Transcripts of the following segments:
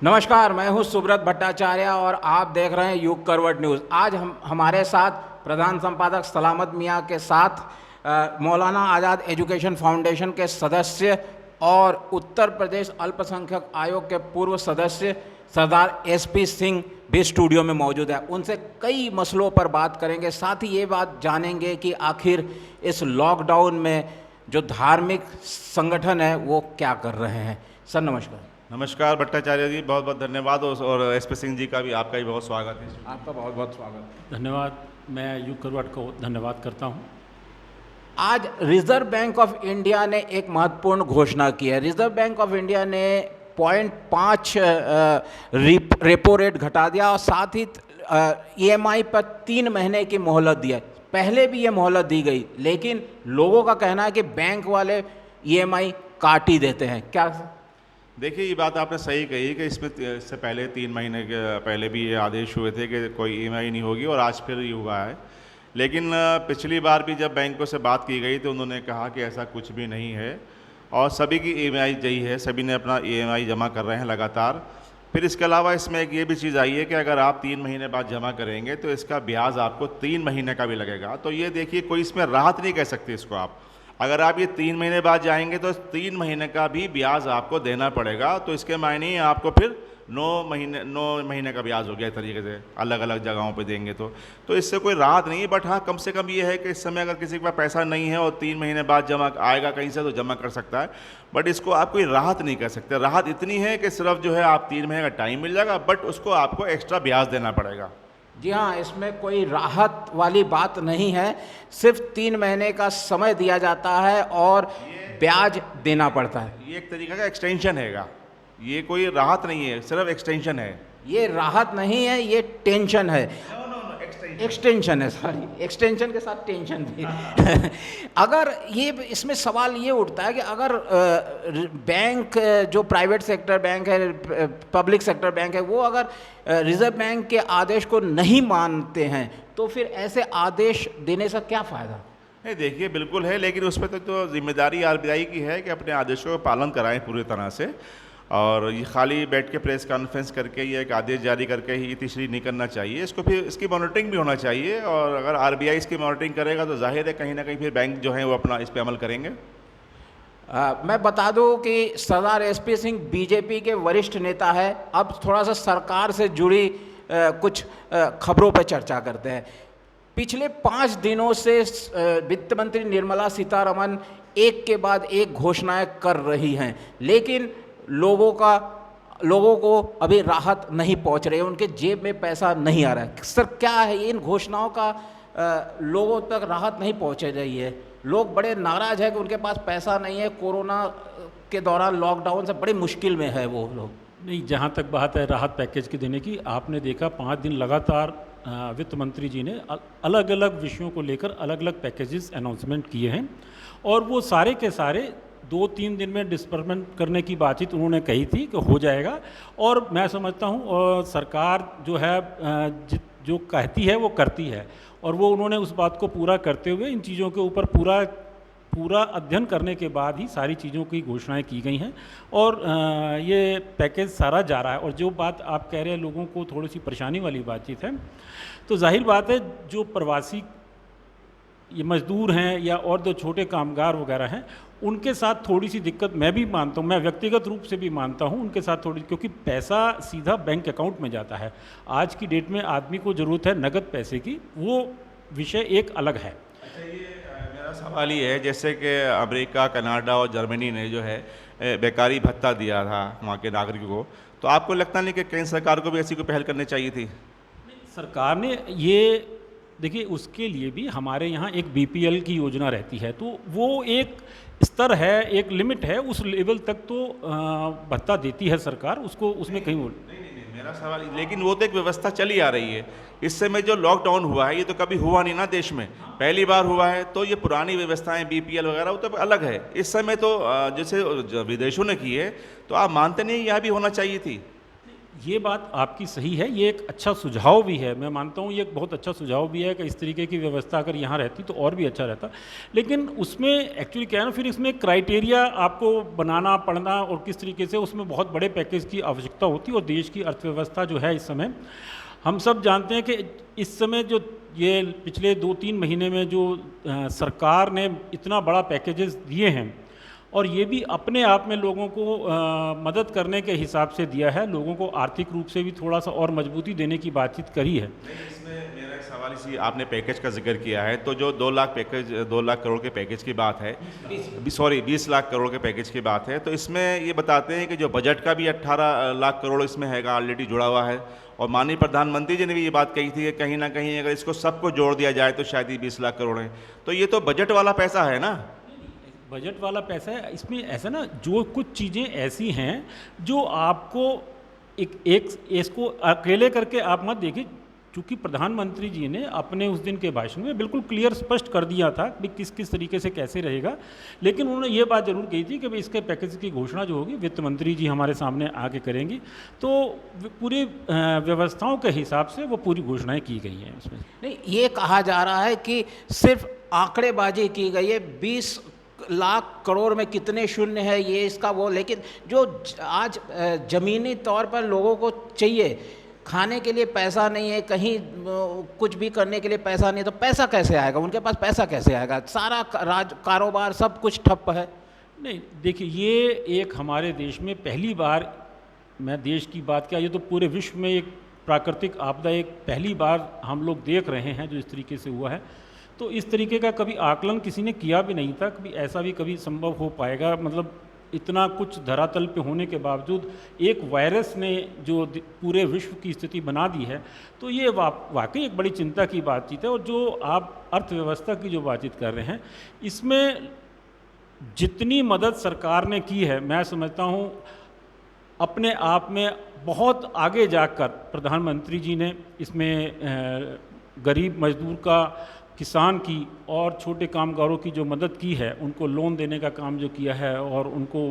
नमस्कार, मैं हूं सुब्रत भट्टाचार्य और आप देख रहे हैं युग करवट न्यूज़। आज हमारे साथ प्रधान संपादक सलामत मियाँ के साथ मौलाना आज़ाद एजुकेशन फाउंडेशन के सदस्य और उत्तर प्रदेश अल्पसंख्यक आयोग के पूर्व सदस्य सरदार SP सिंह भी स्टूडियो में मौजूद है। उनसे कई मसलों पर बात करेंगे, साथ ही ये बात जानेंगे कि आखिर इस लॉकडाउन में जो धार्मिक संगठन है वो क्या कर रहे हैं। सर नमस्कार। नमस्कार भट्टाचार्य जी, बहुत बहुत धन्यवाद। और SP सिंह जी का भी, आपका भी बहुत स्वागत है। आपका बहुत बहुत स्वागत। धन्यवाद। मैं युग करवट को धन्यवाद करता हूं। आज रिजर्व बैंक ऑफ इंडिया ने एक महत्वपूर्ण घोषणा की है। रिजर्व बैंक ऑफ इंडिया ने 0.5 रेपो रेट घटा दिया और साथ ही EMI पर 3 महीने की मोहलत दी है। पहले भी ये मोहलत दी गई, लेकिन लोगों का कहना है कि बैंक वाले EMI काट ही देते हैं। क्या देखिए, ये बात आपने सही कही कि इससे पहले 3 महीने के पहले भी ये आदेश हुए थे कि कोई EMI नहीं होगी, और आज फिर ये हुआ है। लेकिन पिछली बार भी जब बैंकों से बात की गई तो उन्होंने कहा कि ऐसा कुछ भी नहीं है, और सभी की EMI यही है, सभी ने अपना EMI जमा कर रहे हैं लगातार। फिर इसके अलावा इसमें एक ये भी चीज़ आई है कि अगर आप 3 महीने बाद जमा करेंगे तो इसका ब्याज आपको 3 महीने का भी लगेगा। तो ये देखिए, कोई इसमें राहत नहीं कह सकते इसको आप। अगर आप ये 3 महीने बाद जाएंगे तो 3 महीने का भी ब्याज आपको देना पड़ेगा। तो इसके मायने आपको फिर 9 महीने का ब्याज हो गया एक तरीके से, अलग अलग जगहों पे देंगे तो इससे कोई राहत नहीं है। बट हाँ, कम से कम ये है कि इस समय अगर किसी के पास पैसा नहीं है और 3 महीने बाद जमा आएगा कहीं से तो जमा कर सकता है। बट इसको आप कोई राहत नहीं कह सकते। राहत इतनी है कि सिर्फ जो है आप 3 महीने का टाइम मिल जाएगा, बट उसको आपको एक्स्ट्रा ब्याज देना पड़ेगा। जी हाँ, इसमें कोई राहत वाली बात नहीं है, सिर्फ 3 महीने का समय दिया जाता है और ब्याज देना पड़ता है। ये एक तरीका का एक्सटेंशन हैगा, ये कोई राहत नहीं है, सिर्फ एक्सटेंशन है। ये राहत नहीं है, ये टेंशन है। एक्सटेंशन है, सॉरी, एक्सटेंशन के साथ टेंशन भी। अगर ये इसमें सवाल ये उठता है कि अगर बैंक, जो प्राइवेट सेक्टर बैंक है, पब्लिक सेक्टर बैंक है, वो अगर रिजर्व बैंक के आदेश को नहीं मानते हैं तो फिर ऐसे आदेश देने से क्या फ़ायदा? नहीं, देखिए बिल्कुल है, लेकिन उस पर तो जिम्मेदारी RBI की है कि अपने आदेशों का पालन कराएं पूरी तरह से। और ये खाली बैठ के प्रेस कॉन्फ्रेंस करके ये एक आदेश जारी करके ही तशरीह नहीं करना चाहिए। इसको फिर इसकी मॉनिटरिंग भी होना चाहिए, और अगर RBI इसकी मॉनिटरिंग करेगा तो जाहिर है कहीं ना कहीं फिर बैंक जो है वो अपना इस पर अमल करेंगे। मैं बता दूं कि सरदार SP सिंह BJP के वरिष्ठ नेता है। अब थोड़ा सा सरकार से जुड़ी कुछ खबरों पर चर्चा करते हैं। पिछले 5 दिनों से वित्त मंत्री निर्मला सीतारमण एक के बाद एक घोषणाएं कर रही हैं, लेकिन लोगों को अभी राहत नहीं पहुंच रही है, उनके जेब में पैसा नहीं आ रहा है। सर, क्या है इन घोषणाओं का लोगों तक राहत नहीं पहुंच रही है? लोग बड़े नाराज हैं कि उनके पास पैसा नहीं है, कोरोना के दौरान लॉकडाउन से बड़ी मुश्किल में है वो लोग। नहीं, जहाँ तक बात है राहत पैकेज के देने की, आपने देखा 5 दिन लगातार वित्त मंत्री जी ने अलग अलग विषयों को लेकर अलग अलग पैकेजेस अनाउंसमेंट किए हैं, और वो सारे के सारे 2-3 दिन में डिस्बर्समेंट करने की बातचीत उन्होंने कही थी कि हो जाएगा। और मैं समझता हूँ सरकार जो है जो कहती है वो करती है, और वो उन्होंने उस बात को पूरा करते हुए इन चीज़ों के ऊपर पूरा अध्ययन करने के बाद ही सारी चीज़ों की घोषणाएं की गई हैं, और ये पैकेज सारा जा रहा है। और जो बात आप कह रहे हैं लोगों को थोड़ी सी परेशानी वाली बातचीत है, तो जाहिर बात है जो प्रवासी ये मज़दूर हैं या और जो छोटे कामगार वगैरह हैं, उनके साथ थोड़ी सी दिक्कत मैं भी मानता हूँ, मैं व्यक्तिगत रूप से भी मानता हूँ उनके साथ थोड़ी, क्योंकि पैसा सीधा बैंक अकाउंट में जाता है। आज की डेट में आदमी को ज़रूरत है नगद पैसे की, वो विषय एक अलग है। अच्छा, ये मेरा सवाल ये है, जैसे कि अमेरिका, कनाडा और जर्मनी ने जो है बेकारी भत्ता दिया था वहाँ के नागरिकों को, तो आपको लगता नहीं कि केंद्र सरकार को भी ऐसी कोई पहल करनी चाहिए थी? सरकार ने ये, देखिए उसके लिए भी हमारे यहाँ एक BPL की योजना रहती है, तो वो एक स्तर है, एक लिमिट है, उस लेवल तक तो भत्ता देती है सरकार, उसको उसमें कहीं नहीं, मेरा सवाल, लेकिन वो तो एक व्यवस्था चली आ रही है। इस समय जो लॉकडाउन हुआ है ये तो कभी हुआ नहीं ना देश में, पहली बार हुआ है। तो ये पुरानी व्यवस्थाएं BPL वगैरह वो तो अलग है। इस समय तो जैसे विदेशों ने की है, तो आप मानते नहीं यहाँ भी होना चाहिए थी? ये बात आपकी सही है, ये एक अच्छा सुझाव भी है, मैं मानता हूँ ये एक बहुत अच्छा सुझाव भी है कि इस तरीके की व्यवस्था अगर यहाँ रहती तो और भी अच्छा रहता। लेकिन उसमें एक्चुअली क्या है ना, फिर इसमें क्राइटेरिया आपको बनाना पड़ना और किस तरीके से उसमें बहुत बड़े पैकेज की आवश्यकता होती है। और देश की अर्थव्यवस्था जो है इस समय, हम सब जानते हैं कि इस समय जो ये पिछले 2-3 महीने में जो सरकार ने इतना बड़ा पैकेजेस दिए हैं, और ये भी अपने आप में लोगों को मदद करने के हिसाब से दिया है, लोगों को आर्थिक रूप से भी थोड़ा सा और मजबूती देने की बातचीत करी है। नहीं, इसमें मेरा एक सवाल इसी, आपने पैकेज का जिक्र किया है, तो जो 2 लाख करोड़ के पैकेज की बात है, 20 लाख करोड़ के पैकेज की बात है, तो इसमें ये बताते हैं कि जो बजट का भी 18 लाख करोड़ इसमें हैगा, ऑलरेडी जुड़ा हुआ है। और माननीय प्रधानमंत्री जी ने भी ये बात कही थी कि कहीं ना कहीं अगर इसको सबको जोड़ दिया जाए तो शायद ही 20 लाख करोड़ है। तो ये तो बजट वाला पैसा है ना। बजट वाला पैसा है, इसमें ऐसा ना, जो कुछ चीज़ें ऐसी हैं जो आपको एक इसको अकेले करके आप मत देखिए, क्योंकि प्रधानमंत्री जी ने अपने उस दिन के भाषण में बिल्कुल क्लियर स्पष्ट कर दिया था कि किस किस तरीके से कैसे रहेगा। लेकिन उन्होंने ये बात जरूर कही थी कि भाई इसके पैकेज की घोषणा जो होगी वित्त मंत्री जी हमारे सामने आके करेंगी, तो पूरी व्यवस्थाओं के हिसाब से वो पूरी घोषणाएं की गई हैं उसमें। नहीं, ये कहा जा रहा है कि सिर्फ आंकड़ेबाजी की गई है, 20 लाख करोड़ में कितने शून्य है ये इसका वो, लेकिन जो आज ज़मीनी तौर पर लोगों को चाहिए, खाने के लिए पैसा नहीं है, कहीं कुछ भी करने के लिए पैसा नहीं है, तो पैसा कैसे आएगा? उनके पास पैसा कैसे आएगा? सारा कारोबार सब कुछ ठप्प है। नहीं देखिए, ये एक हमारे देश में पहली बार, मैं देश की बात किया, ये तो पूरे विश्व में एक प्राकृतिक आपदा एक पहली बार हम लोग देख रहे हैं जो इस तरीके से हुआ है। तो इस तरीके का कभी आकलन किसी ने किया भी नहीं था, कभी ऐसा भी कभी संभव हो पाएगा। मतलब इतना कुछ धरातल पे होने के बावजूद एक वायरस ने जो पूरे विश्व की स्थिति बना दी है, तो ये वाकई एक बड़ी चिंता की बातचीत है। और जो आप अर्थव्यवस्था की जो बातचीत कर रहे हैं, इसमें जितनी मदद सरकार ने की है, मैं समझता हूँ अपने आप में बहुत आगे जाकर प्रधानमंत्री जी ने इसमें गरीब मजदूर का, किसान की और छोटे कामगारों की जो मदद की है, उनको लोन देने का काम जो किया है और उनको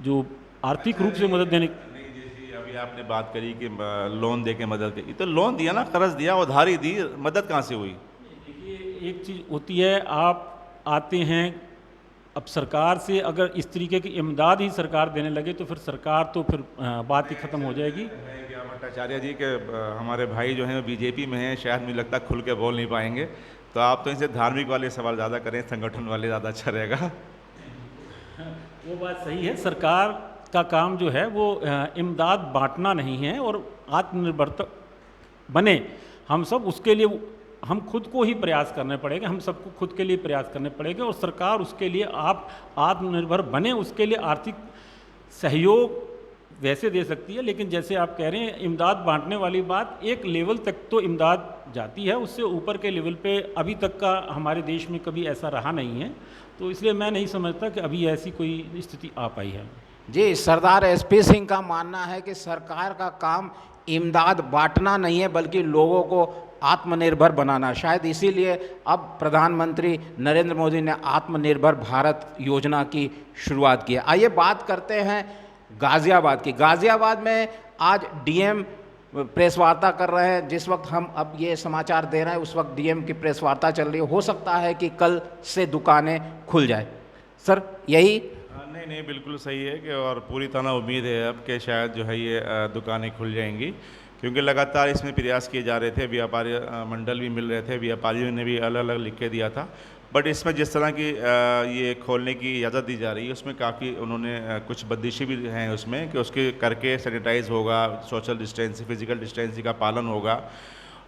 जो आर्थिक रूप से मदद देने। नहीं, जैसे अभी आपने बात करी कि लोन दे के मदद की, तो लोन दिया ना, कर्ज दिया, उधारी दी, मदद कहाँ से हुई? देखिए, एक चीज़ होती है, आप आते हैं, अब सरकार से अगर इस तरीके की इमदाद ही सरकार देने लगे तो फिर सरकार तो फिर बात ही ख़त्म हो जाएगी। भट्टाचार्य जी के हमारे भाई जो हैं बीजेपी में हैं, शायद मुझे लगता है खुल के बोल नहीं पाएंगे, तो आप तो इनसे धार्मिक वाले सवाल ज़्यादा करें, संगठन वाले ज़्यादा अच्छा रहेगा। वो बात सही है, सरकार का काम जो है वो इमदाद बांटना नहीं है और आत्मनिर्भरता बने हम सब, उसके लिए हम खुद को ही प्रयास करने पड़ेंगे, हम सबको खुद के लिए प्रयास करने पड़ेंगे। और सरकार उसके लिए, आप आत्मनिर्भर बने, उसके लिए आर्थिक सहयोग वैसे दे सकती है। लेकिन जैसे आप कह रहे हैं, इमदाद बांटने वाली बात, एक लेवल तक तो इमदाद जाती है, उससे ऊपर के लेवल पे अभी तक का हमारे देश में कभी ऐसा रहा नहीं है। तो इसलिए मैं नहीं समझता कि अभी ऐसी कोई स्थिति आ पाई है। जी, सरदार एसपी सिंह का मानना है कि सरकार का काम इमदाद बांटना नहीं है, बल्कि लोगों को आत्मनिर्भर बनाना। शायद इसीलिए अब प्रधानमंत्री नरेंद्र मोदी ने आत्मनिर्भर भारत योजना की शुरुआत की है। आइए बात करते हैं गाज़ियाबाद की। गाज़ियाबाद में आज डीएम प्रेस वार्ता कर रहे हैं। जिस वक्त हम अब ये समाचार दे रहे हैं उस वक्त डीएम की प्रेस वार्ता चल रही है। हो सकता है कि कल से दुकानें खुल जाए। सर, यही? नहीं, बिल्कुल सही है कि, और पूरी तरह उम्मीद है अब कि शायद जो है ये दुकानें खुल जाएंगी, क्योंकि लगातार इसमें प्रयास किए जा रहे थे, व्यापारी मंडल भी मिल रहे थे, व्यापारियों ने भी अलग अलग लिख के दिया था। बट इसमें जिस तरह की ये खोलने की इजाज़त दी जा रही है, उसमें काफ़ी उन्होंने कुछ बंदिशें भी हैं उसमें, कि उसके करके सैनिटाइज होगा, सोशल डिस्टेंसिंग, फिजिकल डिस्टेंसिंग का पालन होगा,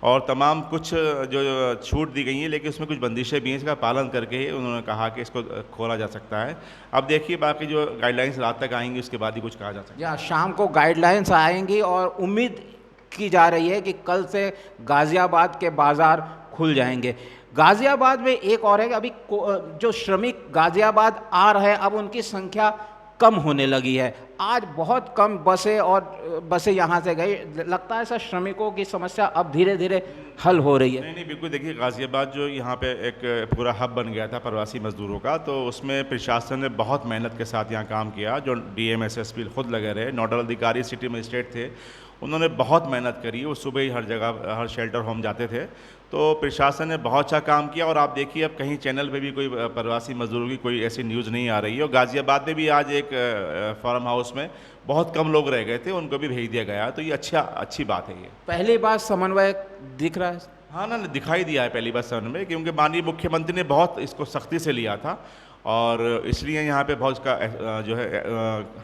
और तमाम कुछ जो छूट दी गई हैं, लेकिन उसमें कुछ बंदिशें भी हैं, इसका पालन करके ही उन्होंने कहा कि इसको खोला जा सकता है। अब देखिए, बाकी जो गाइडलाइंस रात तक आएंगी उसके बाद ही कुछ कहा जा सकता है। या शाम को गाइडलाइंस आएंगी और उम्मीद की जा रही है कि कल से गाज़ियाबाद के बाज़ार खुल जाएंगे। गाज़ियाबाद में एक और है कि अभी जो श्रमिक गाज़ियाबाद आ रहे हैं, अब उनकी संख्या कम होने लगी है। आज बहुत कम बसें यहाँ से गई। लगता है सर श्रमिकों की समस्या अब धीरे धीरे हल हो रही है। नहीं बिल्कुल, देखिए गाज़ियाबाद जो यहाँ पे एक पूरा हब बन गया था प्रवासी मजदूरों का, तो उसमें प्रशासन ने बहुत मेहनत के साथ यहाँ काम किया। जो डीएम एसएसपी खुद लगे रहे, नोडल अधिकारी सिटी मजिस्ट्रेट थे, उन्होंने बहुत मेहनत करी। वो सुबह ही हर जगह हर शेल्टर होम जाते थे, तो प्रशासन ने बहुत अच्छा काम किया। और आप देखिए अब कहीं चैनल पे भी कोई प्रवासी मजदूरों की कोई ऐसी न्यूज़ नहीं आ रही है। और गाज़ियाबाद में भी आज एक फार्म हाउस में बहुत कम लोग रह गए थे, उनको भी भेज दिया गया। तो ये अच्छी बात है। ये पहली बार समन्वय दिख रहा है। हाँ ना, दिखाई दिया है पहली बार सदन में, क्योंकि माननीय मुख्यमंत्री ने बहुत इसको सख्ती से लिया था, और इसलिए यहाँ पे बहुत इसका जो है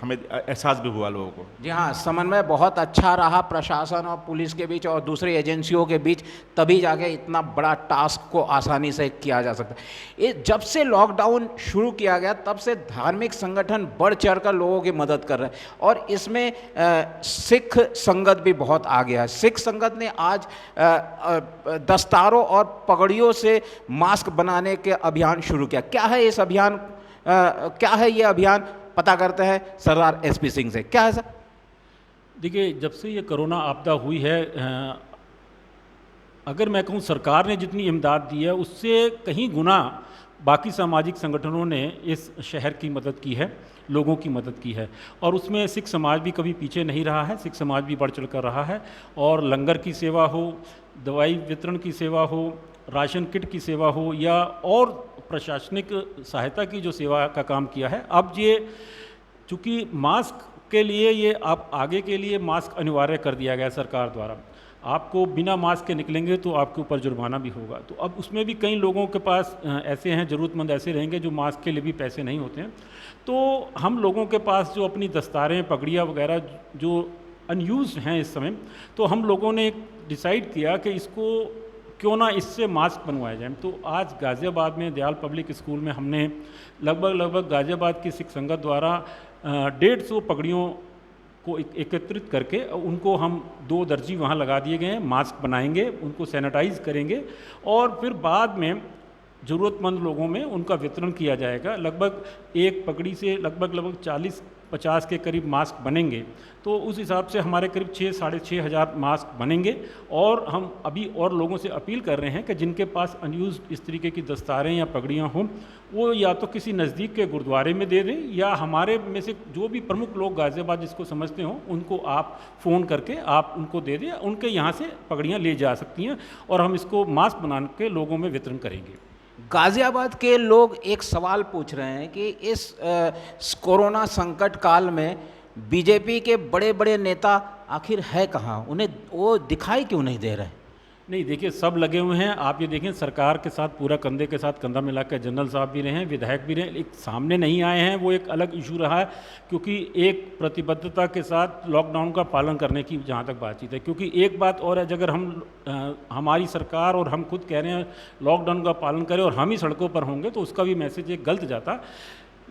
हमें एहसास भी हुआ लोगों को। जी हाँ, समन्वय बहुत अच्छा रहा प्रशासन और पुलिस के बीच और दूसरी एजेंसियों के बीच, तभी जाके इतना बड़ा टास्क को आसानी से किया जा सकता है। जब से लॉकडाउन शुरू किया गया तब से धार्मिक संगठन बढ़ चढ़ कर लोगों की मदद कर रहे हैं, और इसमें सिख संगत भी बहुत आ गया है। सिख संगत ने आज दस्तारों और पगड़ियों से मास्क बनाने के अभियान शुरू किया। क्या है इस अभियान, क्या है ये अभियान, पता करते हैं सरदार एसपी सिंह से। क्या है सर? देखिए, जब से ये कोरोना आपदा हुई है, अगर मैं कहूँ सरकार ने जितनी इमदाद दी है उससे कहीं गुना बाकी सामाजिक संगठनों ने इस शहर की मदद की है, लोगों की मदद की है। और उसमें सिख समाज भी कभी पीछे नहीं रहा है, सिख समाज भी बढ़ चढ़ कर रहा है। और लंगर की सेवा हो, दवाई वितरण की सेवा हो, राशन किट की सेवा हो, या और प्रशासनिक सहायता की जो सेवा का काम किया है। अब ये चूँकि मास्क के लिए ये आप आगे के लिए मास्क अनिवार्य कर दिया गया सरकार द्वारा। आपको बिना मास्क के निकलेंगे तो आपके ऊपर जुर्माना भी होगा। तो अब उसमें भी कई लोगों के पास ऐसे हैं, ज़रूरतमंद ऐसे रहेंगे जो मास्क के लिए भी पैसे नहीं होते हैं। तो हम लोगों के पास जो अपनी दस्तारें, पगड़ियाँ वगैरह जो अनयूज़ हैं इस समय, तो हम लोगों ने डिसाइड किया कि इसको क्यों ना इससे मास्क बनवाए जाए। तो आज गाज़ियाबाद में दयाल पब्लिक स्कूल में हमने लगभग गाज़ियाबाद की सिख संगत द्वारा 150 पगड़ियों को एकत्रित करके उनको हम 2 दर्जी वहाँ लगा दिए गए हैं। मास्क बनाएंगे, उनको सैनिटाइज करेंगे, और फिर बाद में ज़रूरतमंद लोगों में उनका वितरण किया जाएगा। लगभग एक पगड़ी से लगभग 40-50 के करीब मास्क बनेंगे। तो उस हिसाब से हमारे करीब 6-6.5 हज़ार मास्क बनेंगे। और हम अभी और लोगों से अपील कर रहे हैं कि जिनके पास अनयूज़ इस तरीके की दस्तारें या पगड़ियाँ हों, वो या तो किसी नज़दीक के गुरुद्वारे में दे दें, या हमारे में से जो भी प्रमुख लोग गाज़ियाबाद जिसको समझते हों उनको आप फ़ोन करके आप उनको दे दें। उनके यहाँ से पगड़ियाँ ले जा सकती हैं, और हम इसको मास्क बना के लोगों में वितरण करेंगे। गाज़ियाबाद के लोग एक सवाल पूछ रहे हैं कि इस कोरोना संकट काल में बीजेपी के बड़े बड़े नेता आखिर है कहाँ, उन्हें वो दिखाई क्यों नहीं दे रहे? नहीं, देखिए सब लगे हुए हैं। आप ये देखें, सरकार के साथ पूरा कंधे के साथ कंधा मिलाकर जनरल साहब भी रहे हैं, विधायक भी रहे हैं। एक सामने नहीं आए हैं, वो एक अलग इशू रहा है, क्योंकि एक प्रतिबद्धता के साथ लॉकडाउन का पालन करने की जहाँ तक बातचीत है। क्योंकि एक बात और है, अगर हमारी सरकार और हम खुद कह रहे हैं लॉकडाउन का पालन करें और हम ही सड़कों पर होंगे, तो उसका भी मैसेज एक गलत जाता।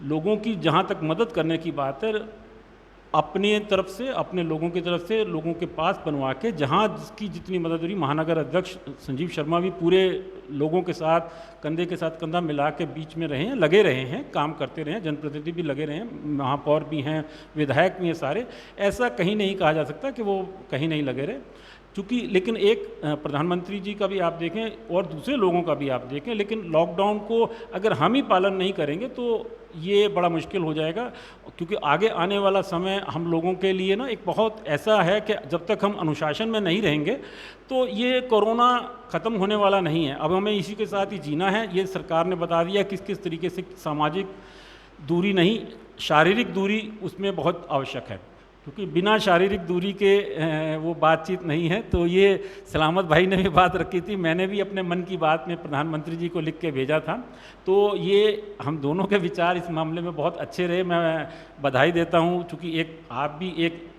लोगों की जहाँ तक मदद करने की बात है, अपनी तरफ से, अपने लोगों की तरफ से लोगों के पास बनवा के जहाँ जिसकी जितनी मदद हो रही। महानगर अध्यक्ष संजीव शर्मा भी पूरे लोगों के साथ कंधे के साथ कंधा मिला के बीच में रहे हैं, लगे रहे हैं, काम करते रहे हैं। जनप्रतिनिधि भी लगे रहे हैं, महापौर भी हैं, विधायक भी हैं सारे। ऐसा कहीं नहीं कहा जा सकता कि वो कहीं नहीं लगे रहे। चूँकि लेकिन एक प्रधानमंत्री जी का भी आप देखें और दूसरे लोगों का भी आप देखें, लेकिन लॉकडाउन को अगर हम ही पालन नहीं करेंगे तो ये बड़ा मुश्किल हो जाएगा। क्योंकि आगे आने वाला समय हम लोगों के लिए ना एक बहुत ऐसा है कि जब तक हम अनुशासन में नहीं रहेंगे तो ये कोरोना ख़त्म होने वाला नहीं है। अब हमें इसी के साथ ही जीना है। ये सरकार ने बता दिया किस किस तरीके से सामाजिक दूरी नहीं, शारीरिक दूरी उसमें बहुत आवश्यक है, क्योंकि बिना शारीरिक दूरी के वो बातचीत नहीं है। तो ये सलामत भाई ने भी बात रखी थी, मैंने भी अपने मन की बात में प्रधानमंत्री जी को लिख के भेजा था। तो ये हम दोनों के विचार इस मामले में बहुत अच्छे रहे, मैं बधाई देता हूँ। चूँकि एक आप भी एक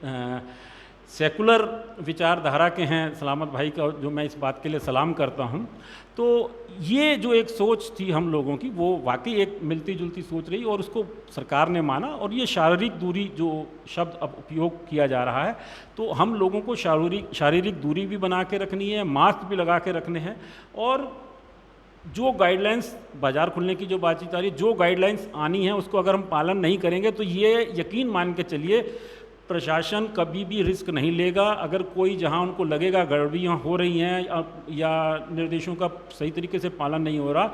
सेकुलर विचारधारा के हैं सलामत भाई का, जो मैं इस बात के लिए सलाम करता हूँ। तो ये जो एक सोच थी हम लोगों की, वो वाकई एक मिलती जुलती सोच रही और उसको सरकार ने माना। और ये शारीरिक दूरी जो शब्द अब उपयोग किया जा रहा है, तो हम लोगों को शारीरिक दूरी भी बना के रखनी है, मास्क भी लगा के रखने हैं। और जो गाइडलाइंस बाज़ार खुलने की जो बातचीत आ रही है, जो गाइडलाइंस आनी है उसको अगर हम पालन नहीं करेंगे तो ये यकीन मान के चलिए प्रशासन कभी भी रिस्क नहीं लेगा। अगर कोई जहां उनको लगेगा गड़बड़ियाँ हो रही हैं या निर्देशों का सही तरीके से पालन नहीं हो रहा,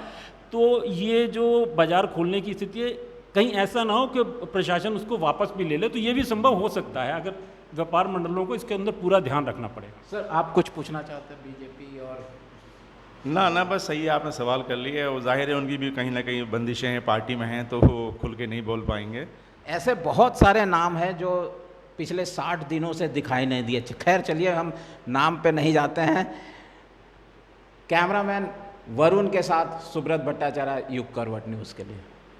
तो ये जो बाज़ार खोलने की स्थिति है, कहीं ऐसा ना हो कि प्रशासन उसको वापस भी ले ले, तो ये भी संभव हो सकता है। अगर व्यापार मंडलों को इसके अंदर पूरा ध्यान रखना पड़ेगा। सर आप कुछ पूछना चाहते हैं बीजेपी और ना बस सही है, आपने सवाल कर लिया है। वो जाहिर है उनकी भी कहीं ना कहीं बंदिशें हैं, पार्टी में हैं, तो वो खुल के नहीं बोल पाएंगे। ऐसे बहुत सारे नाम हैं जो पिछले 60 दिनों से दिखाई नहीं दिए। खैर चलिए हम नाम पे नहीं जाते हैं। कैमरामैन वरुण के साथ सुब्रत भट्टाचार्य, युग करवट न्यूज़ के लिए।